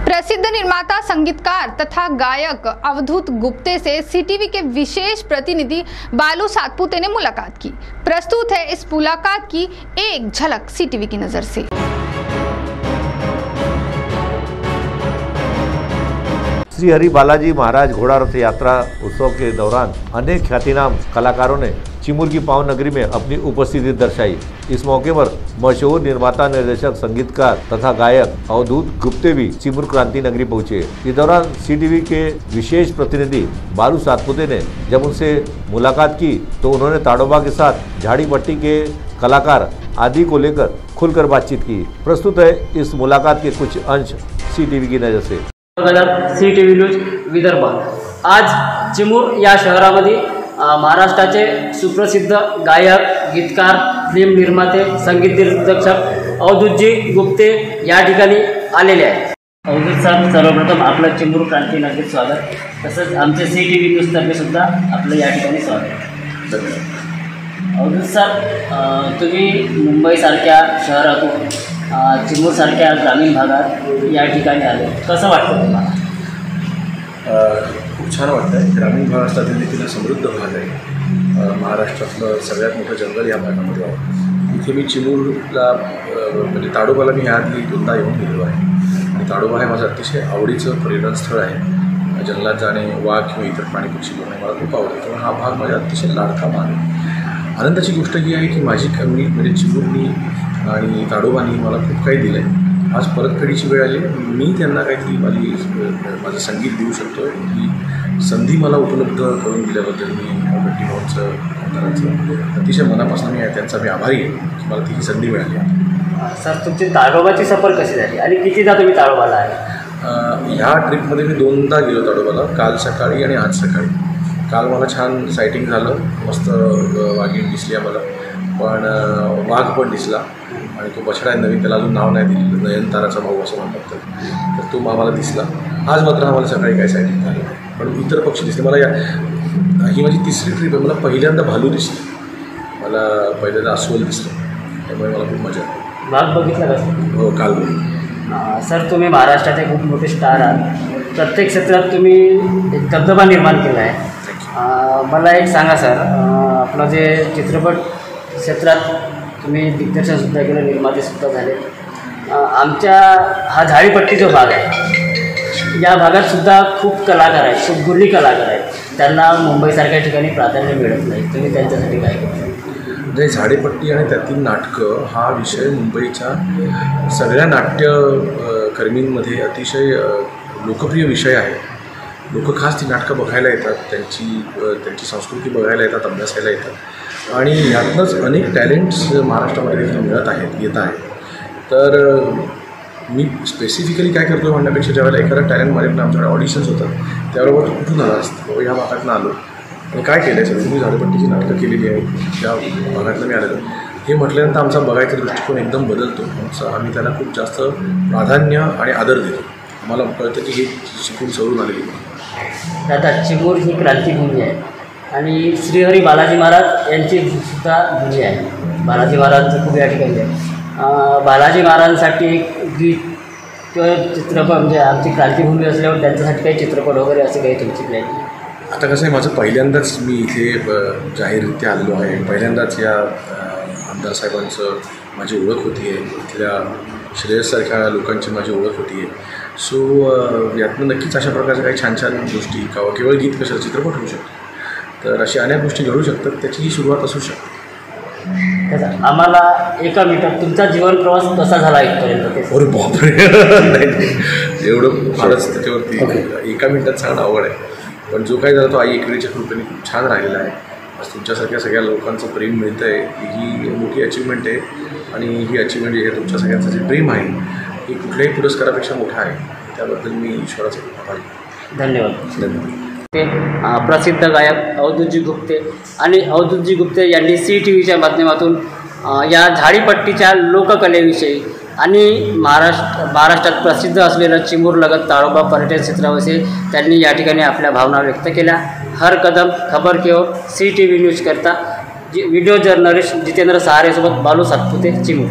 प्रसिद्ध निर्माता, संगीतकार तथा गायक अवधूत गुप्ते से सीटीवी के विशेष प्रतिनिधि बालू सातपुते ने मुलाकात की। प्रस्तुत है इस मुलाकात की एक झलक सीटीवी की नजर से। श्री हरि बालाजी महाराज घोड़ा रथ यात्रा उत्सव के दौरान अनेक ख्यातिनाम कलाकारों ने चिमूर की पावन नगरी में अपनी उपस्थिति दर्शाई। इस मौके पर मशहूर निर्माता, निर्देशक, संगीतकार तथा गायक अवधूत गुप्ते भी चिमूर क्रांति नगरी पहुंचे। इस दौरान सीटीवी के विशेष प्रतिनिधि बालू सातपुते ने जब उनसे मुलाकात की तो उन्होंने ताड़ोबा के साथ झाड़ी पट्टी के कलाकार आदि को लेकर खुलकर बातचीत की। प्रस्तुत है इस मुलाकात के कुछ अंश सीटीवी की नजर से। CTV news Vidarbha. आज चिमूर या शहरामध्ये महाराष्ट्राचे सुप्रसिद्ध गायक, गीतकार, फिल्म निर्माते, संगीत दिग्दर्शक अवधूतजी गुप्ते या ठिकाणी आलेले आहेत। अवधूत सर, सर्वप्रथम आपलं चिमूर क्रांती नगरीत स्वागत, तसंच आमचे सीटीवी न्यूज तर्फे सुद्धा आपलं या ठिकाणी स्वागत। अवधूत सर, तुम्ही मुंबईसारख्या शहरातून चिमूर सारख्या ग्रामीण भागात या ठिकाणी आले, कसं वाटतं तुम्हाला? खूप छान वाटतं आहे। ग्रामीण भाग असला तरी देखील समृद्ध भाग आहे। महाराष्ट्रातलं सगळ्यात मोठं जंगल या भागामध्ये आहे। इथे मी चिमूरला म्हणजे ताडोबाला मी ह्याआधी दोनदा येऊन गेलेलो आहे आणि ताडोबा हे माझं अतिशय आवडीचं पर्यटनस्थळ आहे। जंगलात जाणे, वाघ किंवा इतर प्राणी पक्षी बघणे मला खूप आवडतं, त्यामुळे हा भाग माझ्या अतिशय लाडका भाग आहे। आनंदाची गोष्ट ही आहे की माझी कम्युनिटी म्हणजे चिमूरनी आणि ताडोबानी मला खूप काही दिलं आहे। आज परतफेडीची वेळ आली, मी त्यांना काहीतरी माझं संगीत देऊ शकतो, ही संधी मला उपलब्ध करून दिल्याबद्दल मी गड्डी भाऊंचं, आमदारांचं अतिशय मनापासून त्यांचा मी आभारी आहे की मला ती संधी मिळाली आहे। सर, तुमची ताडोबाची सफर कशी झाली आणि कितीदा तुम्ही ताडोबाला आहे? ह्या ट्रिपमध्ये मी दोनदा गेलो ताडोबाला, काल सकाळी आणि आज सकाळी। काल मला छान सायटिंग झालं, मस्त वाघीण दिसली आम्हाला, पण वाघ पण दिसला आणि तो बछडा आहे नवीन, त्याला अजून नाव नाही दिलेलं, नयनताराचा भाऊ असं म्हणतात, तर तो आम्हाला दिसला। आज मात्र आम्हाला सकाळी काय सायटिंग झालं, पण इतर पक्षी दिसले मला। ही माझी तिसरी ट्रिप आहे। मला पहिल्यांदा भालू दिसली, मला पहिल्यांदा अस्वल दिसलं, त्यामुळे मला खूप मजा आली। वाघ बघितला का? हो, काल सर, तुम्ही महाराष्ट्राचे खूप मोठे स्टार आहात, प्रत्येक क्षेत्रात तुम्ही एक दबदबा निर्माण केला आहे। मला एक सांगा सर, आपलं जे चित्रपट क्षेत्रात तुम्ही दिग्दर्शनसुद्धा केलं, निर्मातेसुद्धा झाले, आमच्या हा झाडीपट्टी जो भाग आहे या भागातसुद्धा खूप कलाकार आहेत, खूप गुणी कलाकार आहेत, त्यांना मुंबईसारख्या ठिकाणी प्राधान्य मिळत नाही, तुम्ही त्यांच्यासाठी काय करता? म्हणजे झाडीपट्टी आणि त्यातील नाटकं हा विषय मुंबईच्या सगळ्या नाट्यकर्मींमध्ये अतिशय लोकप्रिय विषय आहे। लोक खास ती नाटकं बघायला येतात, त्यांची संस्कृती बघायला येतात, अभ्यासायला येतात आणि यातनंच अनेक टॅलेंट्स महाराष्ट्रामध्ये देखील येत आहेत। तर मी स्पेसिफिकली काय करतो म्हणण्यापेक्षा ज्यावेळेला एखादा टॅलेंट माझ्याकडे आमच्याकडे ऑडिशन्स होतात त्याबरोबर तू कुठून आला असतो, ह्या भागातून आलो आणि काय केलं आहे सर, तुम्ही झाडीपट्टीची नाटकं केलेली आहेत, त्या भागातलं मी आलेलो, हे म्हटल्यानंतर आमचा बघायचा दृष्टिकोन एकदम बदलतो। आम्ही त्याला खूप जास्त प्राधान्य आणि आदर देतो। आम्हाला कळतं की हे शिकून सवरून आलेली दादा, चिमूर ही क्रांतीभूमी आहे आणि श्री हरि बालाजी महाराज यांची सुद्धा भूमी आहे। बालाजी महाराजांचं खूप या ठिकाणी आहे। बालाजी महाराजांसाठी एक गीत किंवा चित्रपट, म्हणजे आमची क्रांतीभूमी असल्यावर त्यांच्यासाठी काही चित्रपट वगैरे असे काही तुमची प्लॅन? आता कसं आहे, माझं पहिल्यांदाच मी इथे जाहीररित्या आलेलो आहे। पहिल्यांदाच या आमदार साहेबांचं माझी ओळख होती आहे, इथल्या श्रेयससारख्या लोकांची माझी ओळख होती आहे। सो यातनं नक्कीच अशा प्रकारच्या काही छान छान गोष्टी, केवळ गीत कशाला चित्रपट होऊ शकतो, तर अशा अनेक गोष्टी घडू शकतात, त्याचीही सुरुवात असू शकते। आम्हाला एका मिनिटात तुमचा जीवन प्रवास कसा झाला इथपर्यंत? अरे बापरे, एवढं फारच त्याच्यावरती एका मिनिटात सांगणं अवघड आहे, पण जो काही झाला तो आई एकविरेच्या कृपेने खूप छान राहिलेला आहे। आज तुमच्यासारख्या सगळ्या लोकांचं प्रेम मिळतं आहे, ही मोठी अचिव्हमेंट आहे आणि ही अचिव्हमेंट हे तुमच्या सगळ्यांचं जे प्रेम आहे हे कुठल्याही पुरस्कारापेक्षा मोठं आहे, त्याबद्दल मी ईश्वराचा खूप आभारी आहे। धन्यवाद। धन्यवाद। ते प्रसिद्ध गायक अवधूतजी गुप्ते आणि अवधूतजी गुप्ते यांनी सीटीव्हीच्या माध्यमातून या झाडीपट्टीच्या लोककलेविषयी आणि महाराष्ट्रात प्रसिद्ध असलेलं चिमूरलगत ताडोबा पर्यटन क्षेत्राविषयी त्यांनी या ठिकाणी आपल्या भावना व्यक्त केल्या। हर कदम खबर की ओर सीटीव्ही न्यूज करता व्हिडिओ जर्नलिस्ट जितेंद्र सहारेसोबत बालू सातपुते, चिमूर।